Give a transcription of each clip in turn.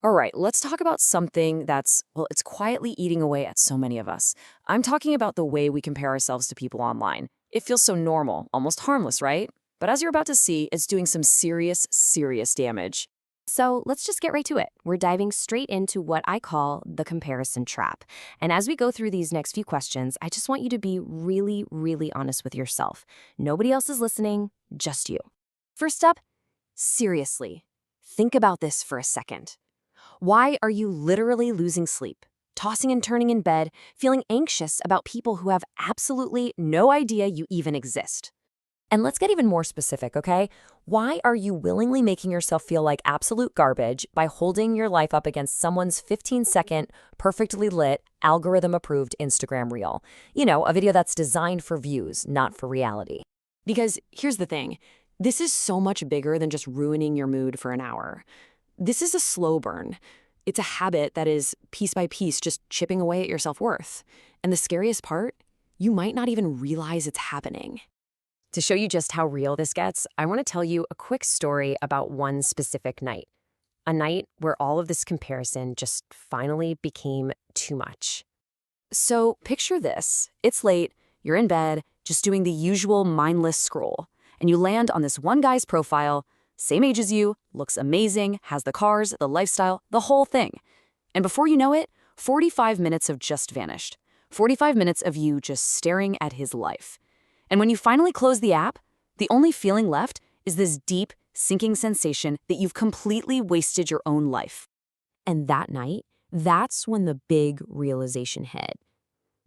All right, let's talk about something well, it's quietly eating away at so many of us. I'm talking about the way we compare ourselves to people online. It feels so normal, almost harmless, right? But as you're about to see, it's doing some serious, serious damage. So let's just get right to it. We're diving straight into what I call the comparison trap. And as we go through these next few questions, I just want you to be really, really honest with yourself. Nobody else is listening, just you. First up, seriously, think about this for a second. Why are you literally losing sleep, tossing and turning in bed, feeling anxious about people who have absolutely no idea you even exist? And let's get even more specific, okay? Why are you willingly making yourself feel like absolute garbage by holding your life up against someone's 15-second, perfectly lit, algorithm-approved Instagram reel? You know, a video that's designed for views, not for reality. Because here's the thing, this is so much bigger than just ruining your mood for an hour. This is a slow burn. It's a habit that is, piece by piece, just chipping away at your self-worth. And the scariest part, you might not even realize it's happening. To show you just how real this gets, I want to tell you a quick story about one specific night. A night where all of this comparison just finally became too much. So picture this. It's late, you're in bed, just doing the usual mindless scroll, and you land on this one guy's profile, same age as you, looks amazing, has the cars, the lifestyle, the whole thing. And before you know it, 45 minutes have just vanished. 45 minutes of you just staring at his life. And when you finally close the app, the only feeling left is this deep, sinking sensation that you've completely wasted your own life. And that night, that's when the big realization hit.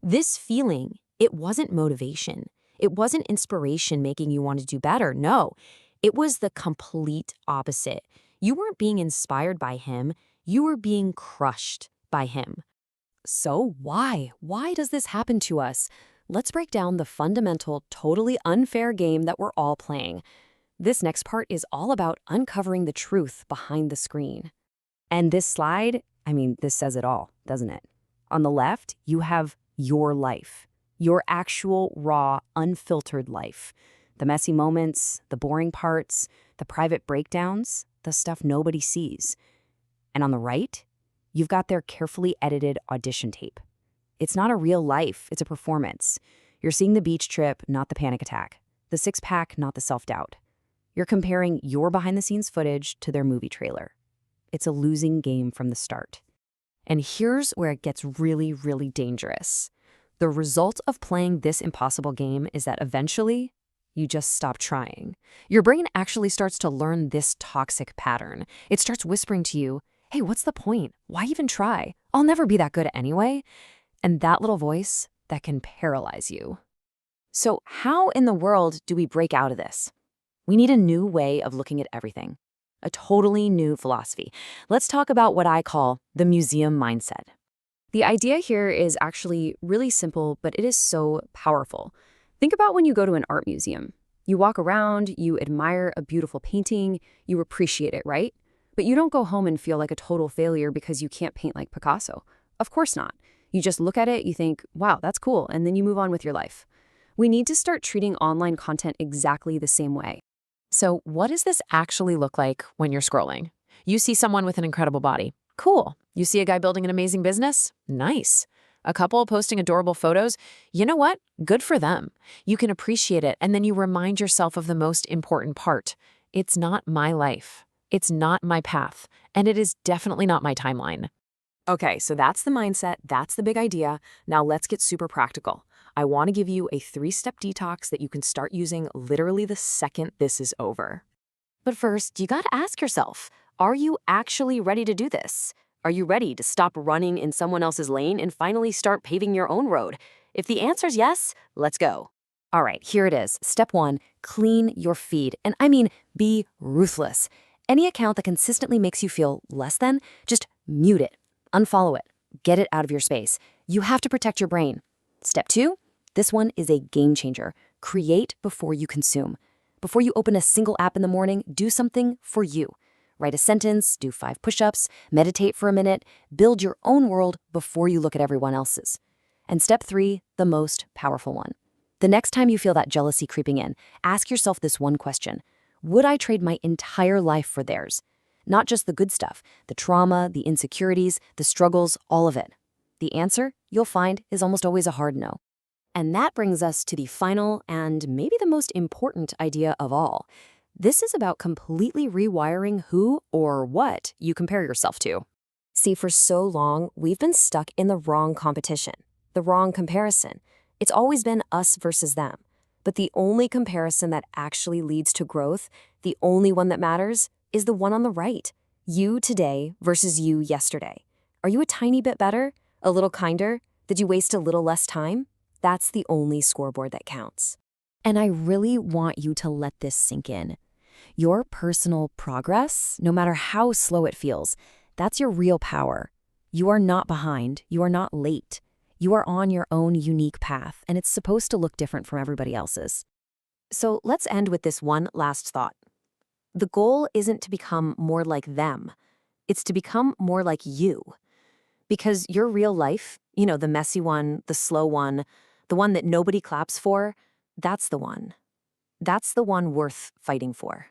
This feeling, it wasn't motivation. It wasn't inspiration making you want to do better. No, it was the complete opposite. You weren't being inspired by him. You were being crushed by him. So why? Why does this happen to us? Let's break down the fundamental, totally unfair game that we're all playing. This next part is all about uncovering the truth behind the screen. And this slide, this says it all, doesn't it? On the left, you have your life, your actual, raw, unfiltered life. The messy moments, the boring parts, the private breakdowns, the stuff nobody sees. And on the right, you've got their carefully edited audition tape. It's not a real life, it's a performance. You're seeing the beach trip, not the panic attack. The six-pack, not the self-doubt. You're comparing your behind-the-scenes footage to their movie trailer. It's a losing game from the start. And here's where it gets really, really dangerous. The result of playing this impossible game is that eventually, you just stop trying. Your brain actually starts to learn this toxic pattern. It starts whispering to you, hey, what's the point? Why even try? I'll never be that good anyway. And that little voice, that can paralyze you. So how in the world do we break out of this? We need a new way of looking at everything, a totally new philosophy. Let's talk about what I call the museum mindset. The idea here is actually really simple, but it is so powerful. Think about when you go to an art museum. You walk around, you admire a beautiful painting, you appreciate it, right? But you don't go home and feel like a total failure because you can't paint like Picasso. Of course not. You just look at it, you think, wow, that's cool, and then you move on with your life. We need to start treating online content exactly the same way. So what does this actually look like when you're scrolling? You see someone with an incredible body. Cool. You see a guy building an amazing business? Nice. A couple posting adorable photos? You know what? Good for them. You can appreciate it, and then you remind yourself of the most important part. It's not my life. It's not my path, and it is definitely not my timeline. Okay, so that's the mindset, that's the big idea. Now let's get super practical. I want to give you a 3-step detox that you can start using literally the second this is over. But first, you gotta ask yourself, are you actually ready to do this? Are you ready to stop running in someone else's lane and finally start paving your own road? If the answer's yes, let's go. All right, here it is. Step 1, clean your feed. And be ruthless. Any account that consistently makes you feel less than, just mute it. Unfollow it. Get it out of your space. You have to protect your brain. Step 2, this one is a game changer. Create before you consume. Before you open a single app in the morning, do something for you. Write a sentence, do 5 push-ups, meditate for a minute, build your own world before you look at everyone else's. And step 3, the most powerful one. The next time you feel that jealousy creeping in, ask yourself this one question. Would I trade my entire life for theirs? Not just the good stuff, the trauma, the insecurities, the struggles, all of it. The answer, you'll find, is almost always a hard no. And that brings us to the final and maybe the most important idea of all. This is about completely rewiring who or what you compare yourself to. See, for so long, we've been stuck in the wrong competition, the wrong comparison. It's always been us versus them. But the only comparison that actually leads to growth, the only one that matters, is the one on the right. You today versus you yesterday. Are you a tiny bit better? A little kinder? Did you waste a little less time? That's the only scoreboard that counts. And I really want you to let this sink in. Your personal progress, no matter how slow it feels, that's your real power. You are not behind. You are not late. You are on your own unique path, and it's supposed to look different from everybody else's. So let's end with this one last thought. The goal isn't to become more like them. It's to become more like you. Because your real life, the messy one, the slow one, the one that nobody claps for, that's the one. That's the one worth fighting for.